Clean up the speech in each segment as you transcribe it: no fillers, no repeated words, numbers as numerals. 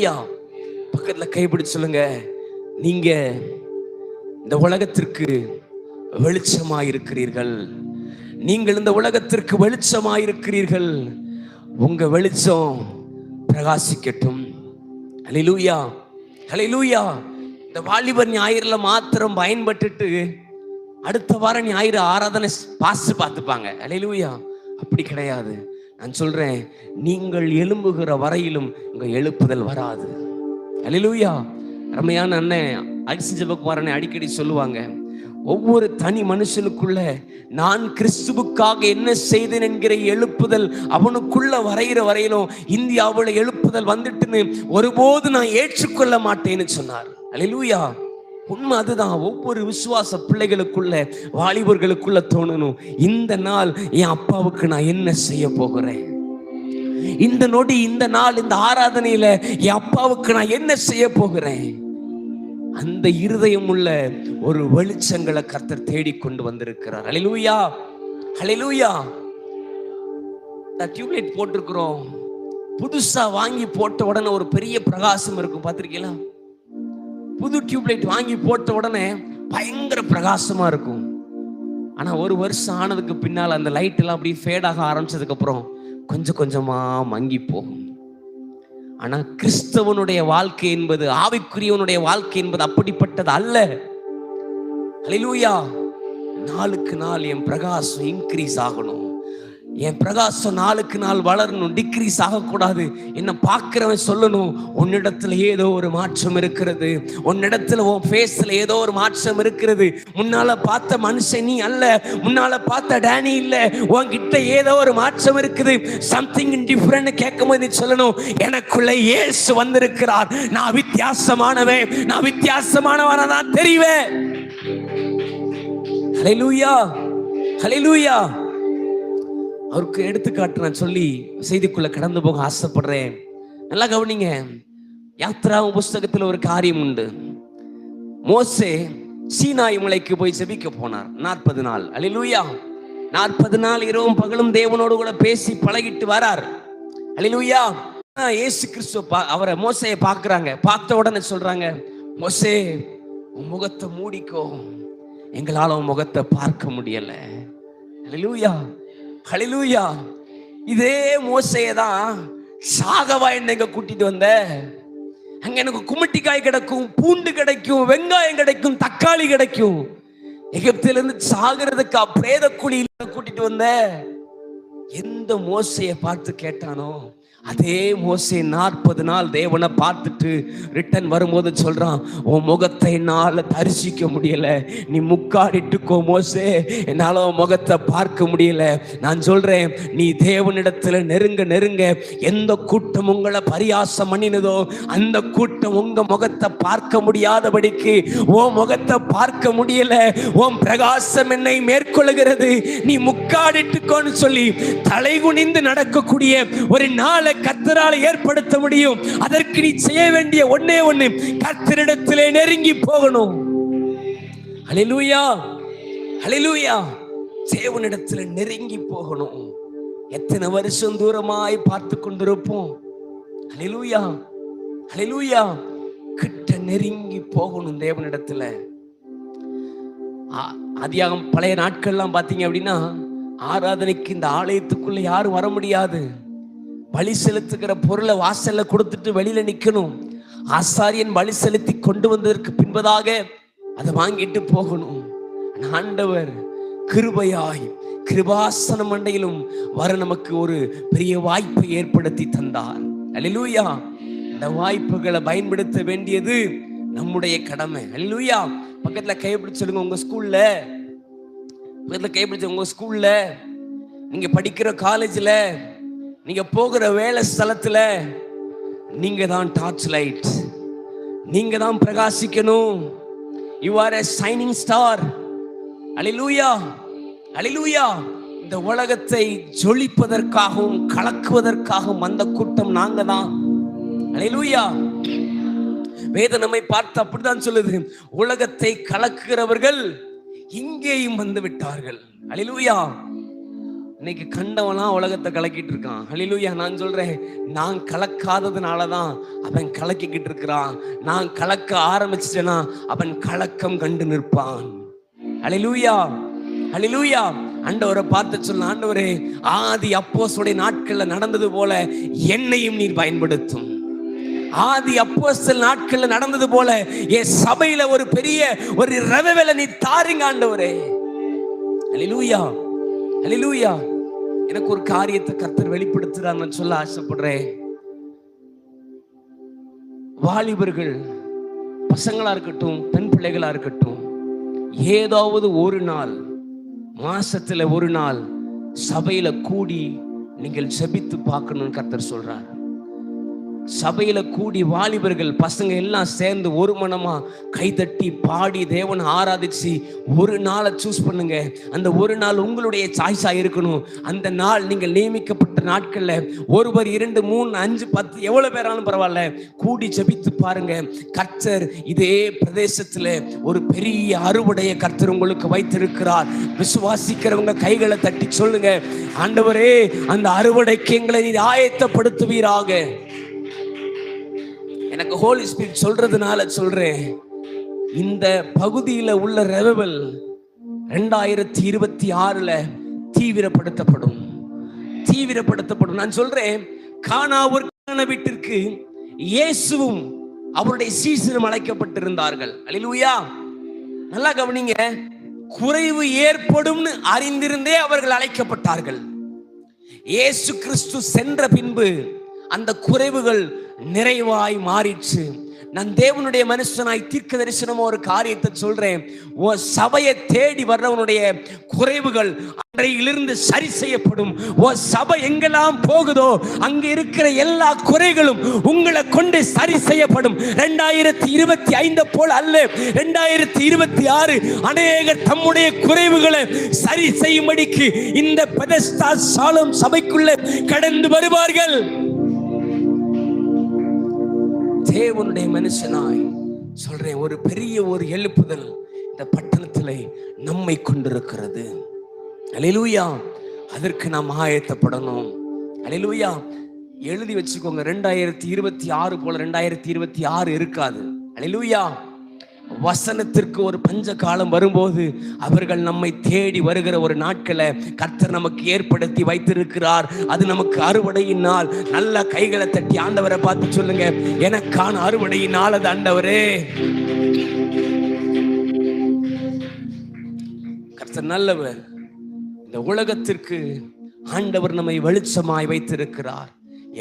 அல்லேலூயா. பக்கத்துல கைப்பிடிச்சு சொல்லுங்க, நீங்க இந்த உலகத்திற்கு வெளிச்சமாயிருக்கிறீர்கள். நீங்கள் இந்த உலகத்திற்கு வெளிச்சமாயிருக்கிறீர்கள். உங்க வெளிச்சம் பிரகாசிக்கட்டும். அல்லேலூயா, அல்லேலூயா. இந்த வாலிபர் ஞாயிறுல மாத்திரம் பயன்பட்டுட்டு அடுத்த வாரம் ஞாயிறு ஆராதனை பார்த்துப்பாங்க. அல்லேலூயா. அப்படி கிடையாது. நான் சொல்றேன், நீங்கள் எழும்புகிற வரையிலும் உங்க எழுப்புதல் வராது. அல்லேலூயா. ரம்மையான அண்ணன் அடிசி ஜெபக்குமாரனை அடிக்கடி சொல்லுவாங்க, ஒவ்வொரு தனி மனுஷனுக்குள்ள நான் கிறிஸ்துவுக்காக என்ன செய்தேன் என்கிற எழுப்புதல் அவனுக்குள்ள வரைகிற வரையிலும் இந்தியாவில் எழுப்புதல் வந்துட்டுன்னு ஒருபோது நான் ஏற்றுக்கொள்ள மாட்டேன்னு சொன்னார். அல்லேலூயா. உண்மை அதுதான். ஒவ்வொரு விசுவாச பிள்ளைகளுக்குள்ள, வாலிபர்களுக்குள்ள தோணணும், இந்த நாள் என் அப்பாவுக்கு நான் என்ன செய்ய போகிறேன், இந்த நொடி, இந்த நாள், இந்த ஆராதனையில என் அப்பாவுக்கு நான் என்ன செய்ய போகிறேன். அந்த இருதயம் உள்ள ஒரு வெளிச்சங்களை கர்த்தர் தேடிக்கொண்டு வந்திருக்கிறார். அல்லேலூயா, அல்லேலூயா. டியூப்லைட் போட்டிருக்கிறோம், புதுசா வாங்கி போட்ட உடனே ஒரு பெரிய பிரகாசம் இருக்கும், பார்த்திருக்கீங்களா? புது டியூப்லைட் வாங்கி போட்ட உடனே பயங்கர பிரகாசமா இருக்கும். ஆனா ஒரு வருஷம் ஆனதுக்கு பின்னால் அந்த லைட் எல்லாம் அப்படி ஃபேடாக ஆரம்பிச்சதுக்கு அப்புறம் கொஞ்சம் கொஞ்சமா மங்கி போகும். ஆனா கிறிஸ்தவனுடைய வாழ்க்கை என்பது, ஆவிக்குரியவனுடைய வாழ்க்கை என்பது அப்படிப்பட்டது அல்ல. அல்லேலூயா. நாளுக்கு நாள் என் பிரகாசம் இன்க்ரீஸ் ஆகணும், என் பிரகாசம் நாளுக்கு நாள் வளரணும், டிக்ரீஸ் ஆகக்கூடாது. என்ன பார்க்கிறவன் சொல்லணும், உன்னிடத்துல ஏதோ ஒரு மாற்றம் இருக்கிறது, உன்னிடத்துல உன் ஃபேஸ்ல ஏதோ ஒரு மாற்றம் இருக்கிறது. முன்னால பார்த்த மனுஷன் நீ அல்ல, முன்னால பார்த்த டேனி இல்ல, உன்கிட்ட ஏதோ ஒரு மாற்றம் இருக்குது, சம்திங் டிஃபரண்ட். கேட்கும்போது நீ சொல்லணும், எனக்குள்ள இயேசு வந்திருக்கிறார், நான் வித்தியாசமானவன், நான் வித்தியாசமானவனா நான் தெரிவேன். ஹல்லேலூயா, ஹல்லேலூயா. அவருக்கு எடுத்துக்காட்டு நான் சொல்லி செய்திக்குள்ள கடந்து போக ஆசைப்படுறேன். நல்லா கவனிங்க. யாத்ராகம புஸ்தகத்தில் ஒரு காரியம் உண்டு. மோசே சீனாய் மலைக்கு போய் ஜெபிக்க போனார் 40 நாள். அல்லேலூயா. 40 நாள் இரவும் பகலும் தேவனோடு கூட பேசி பழகிட்டு வரார். அல்லேலூயா. இயேசு கிறிஸ்து அவரை மோசையை பார்க்கறாங்க. பார்த்த உடனே சொல்றாங்க, மோசே உன் முகத்தை மூடிக்கோ, எங்களால உன் முகத்தை பார்க்க முடியல. அல்லேலூயா, ஹல்லேலூயா. இதே மோசேயை தான் சாகவா என்ன கூட்டிட்டு வந்த, அங்க எனக்கு குமிட்டிக்காய் கிடைக்கும், பூண்டு கிடைக்கும், வெங்காயம் கிடைக்கும், தக்காளி கிடைக்கும், எகிப்திலிருந்து சாகிறதுக்கு பிரேத குழியில கூட்டிட்டு வந்த. எந்த மோசையை பார்த்து கேட்டானோ அதே மோசே 40 நாள் தேவனை பார்த்துட்டு ரிட்டன் வரும்போது சொல்றான், உன் முகத்தை என்னால தரிசிக்க முடியல, நீ முக்காடிட்டுக்கோ மோசே, என்னால உன் முகத்தை பார்க்க முடியல. நான் சொல்றேன், நீ தேவனிடத்துல நெருங்க நெருங்க எந்த கூட்டம் உங்களை பரியாசம் பண்ணினதோ அந்த கூட்டம் உங்க முகத்தை பார்க்க முடியாதபடிக்கு உன் முகத்தை பார்க்க முடியல. உன் பிரகாசம் என்னை மேற்கொள்கிறது, நீ முக்காடிட்டுக்கோன்னு சொல்லி தலைகுனிந்து நடக்கக்கூடிய ஒரு நாளை கர்த்தரால் ஏற்படுத்த முடியும். அதற்கு நீ செய்ய வேண்டிய ஒண்ணே ஒண்ணு, கர்த்தரிடத்திலே நெருங்கி போகணும். ஹல்லேலூயா, ஹல்லேலூயா. தேவனிடத்திலே நெருங்கி போகணும். எத்தனை வருஷம் தூரமாய் பார்த்து கொண்டிருப்போம். ஹல்லேலூயா, ஹல்லேலூயா. கிட்ட நெருங்கி போகணும் தேவனிடத்துல. ஆதியாகமம் பழைய நாட்கள்லாம் பார்த்தீங்க அப்படின்னா, ஆராதனைக்கு இந்த ஆலயத்துக்குள்ள யாரும் வர முடியாது. பலி செலுத்துகிற பொருளை வாசல்ல கொடுத்துட்டு வெளியில நிக்கணும். ஆசாரியன் பலி செலுத்தி கொண்டு வந்ததற்கு பின்பதாக அதை வாங்கிட்டு போகணும். ஆண்டவர் கிருபையாய் கிருபாசன மண்டையிலும் வர நமக்கு ஒரு பெரிய வாய்ப்பை ஏற்படுத்தி தந்தார். அல்லேலூயா. இந்த வாய்ப்புகளை பயன்படுத்த வேண்டியது நம்முடைய கடமை. அல்லேலூயா. பக்கத்துல கைப்பிடிச்சு சொல்லுங்க, உங்க ஸ்கூல்ல, பக்கத்துல கைப்பிடிச்சு, உங்க ஸ்கூல்ல, நீங்க படிக்கிற காலேஜ்ல, நீங்க போகிற வேலை ஸ்தலத்துல நீங்க தான் டார்ச் லைட், நீங்க தான் பிரகாசிக்கணும். You are a shining star. Hallelujah, hallelujah. இந்த உலகத்தை ஜொலிப்பதற்காகவும் கலக்குவதற்காகவும் அந்த கூட்டம் நாங்க தான். அல்லேலூயா. வேதம் நம்மை பார்த்து அப்படித்தான் சொல்லுது, உலகத்தை கலக்குகிறவர்கள் இங்கேயும் வந்து விட்டார்கள். அல்லேலூயா. இன்னைக்கு கண்டவனா உலகத்தை கலக்கிட்டு இருக்கான். ஹல்லேலூயா. நான் சொல்றேன், நான் கலக்காததுனாலதான் அவன் கலக்கிக்கிட்டு இருக்கிறான். நான் கலக்க ஆரம்பிச்சிட்டேனா அவன் கலக்கம் கண்டு நிற்பான். ஹல்லேலூயா, ஹல்லேலூயா. ஆண்டவரை பார்த்து சொல்ல, ஆண்டவரே, ஆதி அப்போஸ்தலருடைய நாட்கள்ல நடந்தது போல என்னையும் நீர் பயன்படுத்தும். ஆதி அப்போஸ்தலர் நாட்கள்ல நடந்தது போல என் சபையில ஒரு பெரிய ஒரு ரெவெவல நீ தாருங்க ஆண்டவரே. ஹல்லேலூயா, ஹல்லேலூயா. எனக்கு ஒரு காரியத்தை கர்த்தர் வெளிப்படுத்துறான்னு சொல்ல ஆசைப்படுறேன். வாலிபர்கள், பசங்களா இருக்கட்டும், பெண் பிள்ளைகளா இருக்கட்டும், ஏதாவது ஒரு நாள், மாசத்துல ஒரு நாள் சபையில கூடி நீங்கள் செபித்து பார்க்கணும்னு கர்த்தர் சொல்றார். சபையில கூடி வாலிபர்கள் பசங்க எல்லாம் சேர்ந்து ஒரு மனமா கைதட்டி பாடி தேவனை ஆராதிச்சு ஒரு நாளை சூஸ் பண்ணுங்க. அந்த ஒரு நாள் உங்களுடைய சாய்ஸா இருக்கணும். அந்த நாள் நீங்கள் நியமிக்கப்பட்ட நாட்கள்ல ஒருவர் 2 3 5 10 எவ்வளவு பேராலும் பரவாயில்ல, கூடி ஜெபித்து பாருங்க. கர்த்தர் இதே பிரதேசத்துல ஒரு பெரிய அறுவடையை கர்த்தர் உங்களுக்கு வைத்திருக்கிறார். விசுவாசிக்கிறவங்க கைகளை தட்டி சொல்லுங்க, ஆண்டவரே, அந்த அறுவடைக்கு எங்களை நீர் ஆயத்தப்படுத்துவீராக. எனக்கு ஹோலி ஸ்பிரிட் சொல்றதுனால சொல்றேன், இந்த பகுதியில் உள்ள ரெவெவல் 2026 தீவிரப்படுத்தப்படும். நான் சொல்றேன், கானாவூர் வீட்டிற்கு இயேசுவும் அவருடைய சீசரும் அழைக்கப்பட்டிருந்தார்கள். அல்லேலூயா. நல்லா கவனிங்க, குறைவு ஏற்படும்னு அறிந்திருந்தே அவர்கள் அழைக்கப்பட்டார்கள். இயேசு கிறிஸ்து சென்ற பின்பு அந்த குறைவுகள் நிறைவாய் மாறிச்சு. நான் தேவனுடைய மனுஷனாய் தீர்க்க தரிசனமா ஒரு காரியத்தை சொல்றேன். சபையை தேடி வர்றவனுடைய குறைவுகள் அன்றையிலிருந்து சரி செய்யப்படும். சபை எங்கெல்லாம் போகுதோ அங்க இருக்கிற எல்லா குறைகளும் உங்களை கொண்டு சரி செய்யப்படும். 2025 போல் அல்ல, 2026 அநேகர் தம்முடைய குறைவுகளை சரி செய்யும்படிக்கு இந்த பெதஸ்தா சாலம் சபைக்குள்ள கடந்து வருவார்கள். தேவனுடைய மனுஷனாய் சொல்றேன், ஒரு பெரிய ஒரு எழுப்புதல் இந்த பட்டணத்திலே நம்மை கொண்டிருக்கிறது. அல்லேலூயா. அதற்கு நாம் ஆயத்தப்படணும். அல்லேலூயா. எழுதி வச்சுக்கோங்க, 2026 போல 2026 இருக்காது. அல்லேலூயா. வசனத்திற்கு ஒரு பஞ்ச காலம் வரும்போது அவர்கள் நம்மை தேடி வருகிற ஒரு நாட்களை கர்த்தர் நமக்கு ஏற்படுத்தி வைத்திருக்கிறார். அது நமக்கு அறுவடையின் நாள். நல்ல கைகளை தட்டி ஆண்டவரை பார்த்து சொல்லுங்க, எனக்கான அறுவடையின் நாள் அது ஆண்டவரே. கர்த்தர் நல்லவர். இந்த உலகத்திற்கு ஆண்டவர் நம்மை வெளிச்சமாய் வைத்திருக்கிறார்.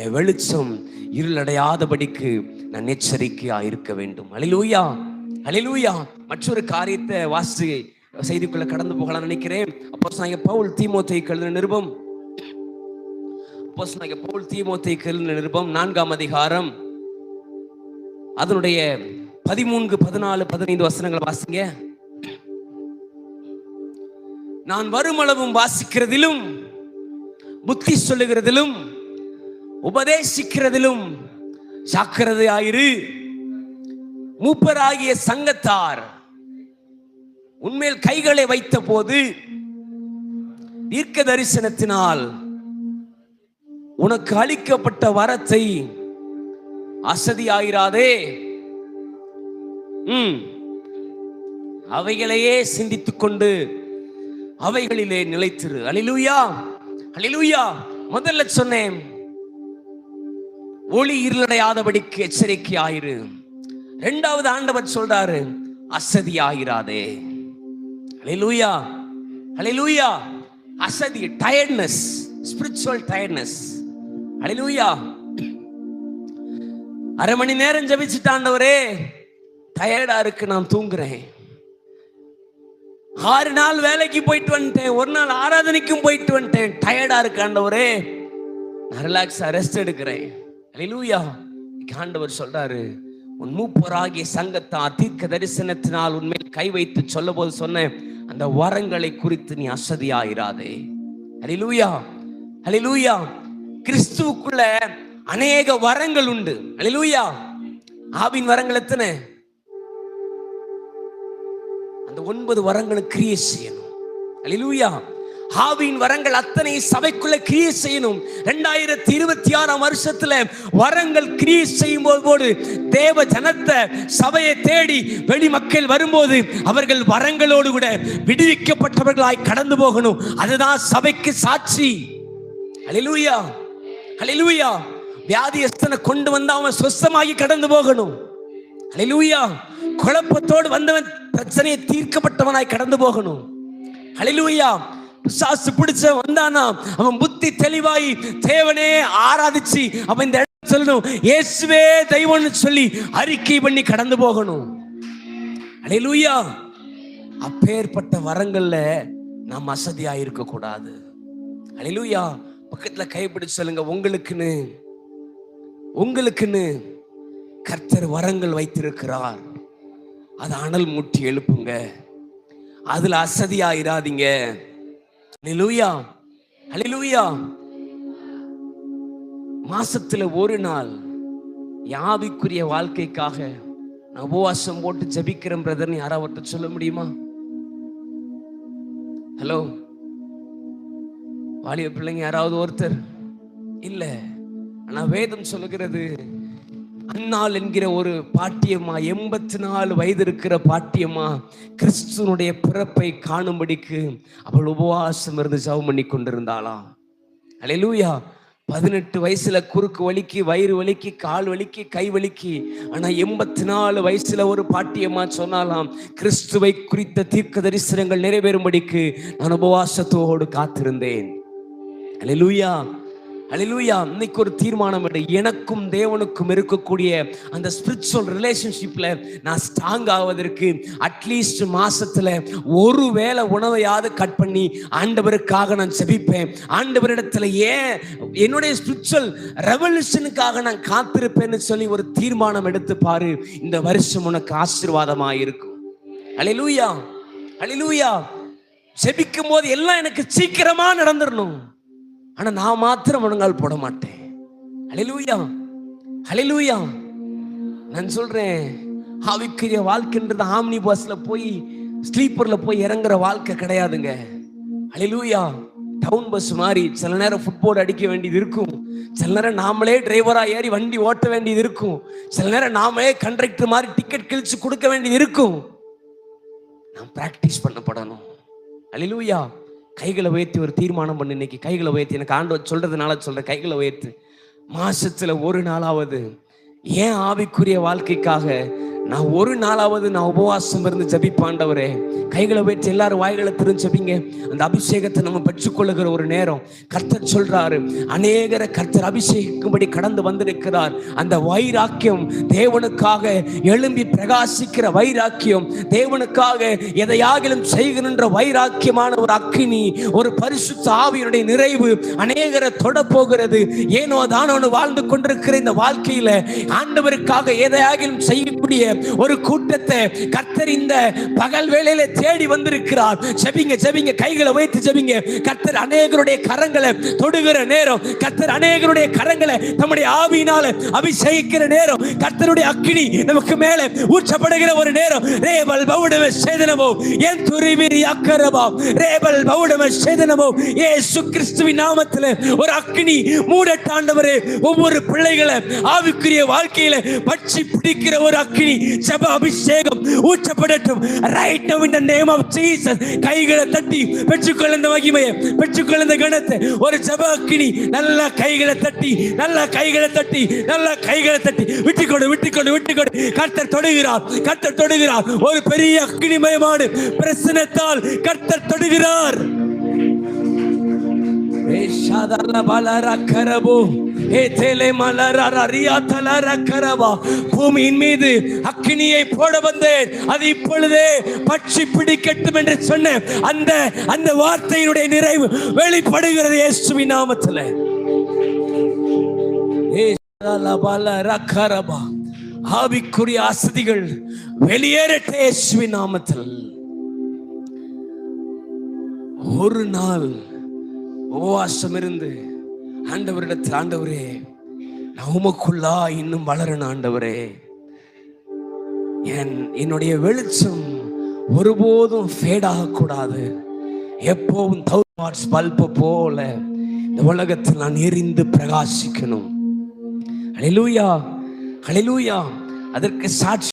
என் வெளிச்சம் இருளடையாதபடிக்கு நான் எச்சரிக்கையா இருக்க வேண்டும். அல்லேலூயா, அல்லேலூயா. மற்றொரு காரியத்தை வாசி செய்திக்குள்ள கடந்து போகலாம் நினைக்கிறேன். அப்போஸ்தலனாகிய பவுல் தீமோத்தேயுக்கு எழுதின நிருபம், அப்போஸ்தலனாகிய பவுல் தீமோத்தேயுக்கு எழுதின நிருபம் 4ஆம் அதிகாரம் அதனுடைய 13, 14, 15 வசனங்களை வாசிங்க. நான் வருமளவும் வாசிக்கிறதிலும் புத்தி சொல்லுகிறதிலும் உபதேசிக்கிறதிலும் ஜாக்கிரதையாயிரு. மூப்பராகிய சங்கத்தார் உன்மேல் கைகளை வைத்த போது தீர்க்க தரிசனத்தினால் உனக்கு அளிக்கப்பட்ட வரத்தை அசதியாயிராதே, அவைகளையே சிந்தித்துக் கொண்டு அவைகளிலே நிலைத்திரு. அல்லேலூயா, அல்லேலூயா. முதல்ல சொன்னேன், ஒளி இருளடையாதபடிக்கு எச்சரிக்கையாயிரு. இரண்டாவது ஆண்டவர் சொல்றாரு, அசதியாயிராதே. அல்லேலூயா, அல்லேலூயா. அசதி, டயர்ட்னஸ், ஸ்பிரிச்சுவல் டயர்ட்னஸ். அல்லேலூயா. அரை மணி நேரம் ஜெபிச்சுட்டு ஆண்டவரே டயர்டா இருக்கு, நான் தூங்குறேன். 6 நாள் வேலைக்கு போயிட்டு வந்துட்டேன், ஒரு நாள் ஆராதனைக்கும் போயிட்டு வந்துட்டேன், டயர்டா இருக்கு ஆண்டவரே, நான் ரிலாக்ஸா ரெஸ்ட் எடுக்கிறேன். அல்லேலூயா. ஆண்டவர் சொல்றாரு, உன் மூப்பராகிய சங்கத்தார் தீர்க்க தரிசனத்தினால் உன்மேல் கை வைத்து சொல்ல போது சொன்ன அந்த வரங்களை குறித்து நீ அசதியாயிராதே. அல்லேலூயா, அல்லேலூயா. கிறிஸ்துவுக்குள்ள அநேக வரங்கள் உண்டு. அல்லேலூயா. ஆவின் வரங்கள் எத்தனை? அந்த 9 வரங்களை கிரியை செய்யணும். அல்லேலூயா. ஆவியின் வரங்கள் அத்தனை சபைக்குள்ள கிரியை செய்யணும். 2026 வருஷத்துல வரங்கள் கிரியை செய்யும் போது தேவ ஜனத்தை சபையை தேடி வெளி மக்கள் வரும்போது அவர்கள் வரங்களோடு கூட விடுவிக்கப்பட்டவர்களாய் கடந்து போகணும். அதுதான் சபைக்கு சாட்சி. ஹல்லேலூயா, ஹல்லேலூயா. வியாதியஸ்தனை கொண்டு வந்து அவன் சுத்தமாகி கடந்து போகணும். ஹல்லேலூயா. குழப்பத்தோடு வந்தவன் பிரச்சனையை தீர்க்கப்பட்டவனாய் கடந்து போகணும். ஹல்லேலூயா. பிசாசு பிடிச்ச வந்தானா அவன் புத்தி தெளிவாய் தேவனே ஆராதிச்சு அவன் இந்த இடத்துல சொல்லணும், இயேசுவே தெய்வம்னு சொல்லி அறிக்கை பண்ணி கடந்து போகணும். ஹல்லேலூயா. அப்பேற்பட்ட வரங்கள்ல நாம் அசதியா இருக்க கூடாது. ஹல்லேலூயா. பக்கத்துல கைப்பிடிச்சு சொல்லுங்க, உங்களுக்குன்னு கர்த்தர் வரங்கள் வைத்திருக்கிறார். அது அனல் மூட்டி எழுப்புங்க, அதுல அசதியாயிராதீங்க. ஹல்லேலூயா, ஹல்லேலூயா. மாசத்துல ஒரு நாள் ஆவிக்குரிய வாழ்க்கைக்காக நான் உபவாசம் போட்டு ஜெபிக்கிறேன் பிரதர், யாராவது சொல்ல முடியுமா? ஹலோ, வாலிப பிள்ளைங்க யாராவது ஒருத்தர் இல்ல. ஆனா வேதம் சொல்லுகிறது, அன்னாள் என்கிற ஒரு பாட்டியம்மா, 84 வயது இருக்கிற பாட்டியம்மா, கிறிஸ்துவனுடைய பிறப்பை காணும்படிக்கு அவள் உபவாசம் இருந்து ஜெபம் பண்ணி கொண்டிருந்தாளாம். ஹல்லேலூயா. 18 வயசுல குறுக்கு வலிக்கு, வயிறு வலிக்கு, கால் வலிக்கு, கை வலிக்கு. ஆனா 84 வயசுல ஒரு பாட்டியம்மா சொன்னாலாம், கிறிஸ்துவை குறித்த தீர்க்க தரிசனங்கள் நிறைவேறும்படிக்கு நான் உபவாசத்தோடு காத்திருந்தேன். ஹல்லேலூயா, ஹல்லேலூயா. இன்னைக்கு ஒரு தீர்மானம் எடு. எனக்கும் தேவனுக்கும் இருக்கக்கூடிய அந்த ஸ்பிரிச்சுவல் ரிலேஷன்ஷிப்ல நான் ஸ்ட்ராங் ஆவதற்கு அட்லீஸ்ட் மாசத்துல ஒரு வேளை உணவையாவது கட் பண்ணி ஆண்டவருக்காக நான் ஜெபிப்பேன். ஆண்டவரிடத்துல ஏன் என்னுடைய ஸ்பிரிச்சுவல் ரெவல்யூஷனுக்காக நான் காத்திருப்பேன்னு சொல்லி ஒரு தீர்மானம் எடுத்து பாரு. இந்த வருஷம் உனக்கு ஆசீர்வாதமா இருக்கும். ஹல்லேலூயா, ஹல்லேலூயா. ஜெபிக்கும் போது எல்லாம் எனக்கு சீக்கிரமா நடந்துடணும், ஆனா நான் மாத்திரம் முழங்கால் போட மாட்டேன். ஹல்லேலூயா, ஹல்லேலூயா. நான் சொல்றேன், ஆவிக்குரிய வாழ்க்கைன்றது ஆம்னி பஸ்ல போய் ஸ்லீப்பர்ல போய் இறங்குற வாழ்க்கை கிடையாதுங்க. ஹல்லேலூயா. டவுன் பஸ் மாதிரி சில நேரம் ஃபுட்போர்ட் அடிக்க வேண்டியது இருக்கும், சில நேரம் நாமளே டிரைவரா ஏறி வண்டி ஓட்ட வேண்டியது இருக்கும், சில நேரம் நாமளே கண்டக்டர் மாதிரி டிக்கெட் கிழிச்சு கொடுக்க வேண்டியது இருக்கும். நாம் பிராக்டிஸ் பண்ணப்படணும். ஹல்லேலூயா. கைகளை உயர்த்தி ஒரு தீர்மானம் பண்ணு. இன்னைக்கு கைகளை உயர்த்தி, எனக்கு ஆண்டவர் சொல்றதுனால சொல்ற, கைகளை உயர்த்து. மாசத்துல ஒரு நாளாவது ஏன் ஆவிக்குரிய வாழ்க்கைக்காக நான் ஒரு நாளாவது நான் உபவாசம் இருந்து ஜெபிப்பாண்டவரே. கைகளை உயர்த்தி எல்லாரும் வாய்களை திறந்து ஜெபிங்க. அந்த அபிஷேகத்தை நம்ம பெற்றுக்கொள்ளுகிற ஒரு நேரம். கர்த்தர் சொல்றாரு, அநேகரை கர்த்தர் அபிஷேகிக்கும்படி கடந்து வந்திருக்கிறார். அந்த வைராக்கியம், தேவனுக்காக எழும்பி பிரகாசிக்கிற வைராக்கியம், தேவனுக்காக எதையாகிலும் செய்கின்ற வைராக்கியமான ஒரு அக்கினி, ஒரு பரிசுத்த ஆவியினுடைய நிறைவு அநேகரை தொட போகிறது. ஏனோ தானோன்னு வாழ்ந்து கொண்டிருக்கிற இந்த வாழ்க்கையில ஆண்டவருக்காக எதையாகிலும் செய்யக்கூடிய ஒரு கூட்டத்தை கர்த்தர் இந்த பகல் வேளையில தேடி வந்திருக்கிறார். ஜெபிங்க, ஜெபிங்க, கைகளை வைத்து ஜெபிங்க. கர்த்தர் அநேகருடைய கரங்களை தொடுகிற நேரம், கர்த்தர் அநேகருடைய கரங்களை நம்முடைய ஆவியினால அபிஷேகிக்கிற நேரம், கர்த்தருடைய அக்கினி நமக்கு மேலே ஊற்றப்படுகிற ஒரு நேரம். ரேபல் பவுடம சேதனமோ என் துரிவிரி அக்கரபா ரேபல் பவுடம சேதனமோ இயேசு கிறிஸ்துவின் நாமத்தில் ஒரு அக்கினி மூடட்டாண்டவரே. ஒவ்வொரு பிள்ளைகளை ஆவிக்குரிய வாழ்க்கையில பற்றி பிடிக்கிற ஒரு அக்கினி, ஜெப அபிஷேகம் ஊற்றப்படட்டும். Right now in the name of Jesus. கைகளை தட்டி பெற்றுக்கொள்ள இந்த மகிமையை, பெற்றுக்கொள்ள இந்த கணத்தை. ஒரு ஜெப அக்கினி. நல்ல கைகளை தட்டி, நல்ல கைகளை தட்டி, நல்ல கைகளை தட்டி விட்டுக்கொடு, விட்டுக்கொடு, விட்டுக்கொடு. கர்த்தர் தொடுகிறார், கர்த்தர் தொடுகிறார். ஒரு பெரிய அக்கினிமயமான பிரசன்னத்தால் கர்த்தர் தொடுகிறார். பூமியின் மீது அக்கினியை போட வந்தேன், அது இப்பொழுதே பற்றி பிடிக்கட்டும் என்று சொன்ன அந்த வார்த்தையினுடைய நிறைவு வெளிப்படுகிறது இயேசுவின் நாமத்தில். ஆவிக்குரிய அசதிகள் வெளியேறட்டும் இயேசுவின் நாமத்தில். ஒரு நாள் உபவாசம் இருந்து ஆண்டவரிடத்தில், ஆண்டவரே நான் உமக்குள்ளா இன்னும் வளரணும் ஆண்டவரே, என்னுடைய வெளிச்சம் ஒருபோதும் ஃபேட் ஆகக்கூடாது, எப்பவும் 1000 வாட்ஸ் பல்பு போல இந்த உலகத்தில் நான் எரிந்து பிரகாசிக்கணும். ஹல்லேலூயா, ஹல்லேலூயா. அதற்கு சாட்சி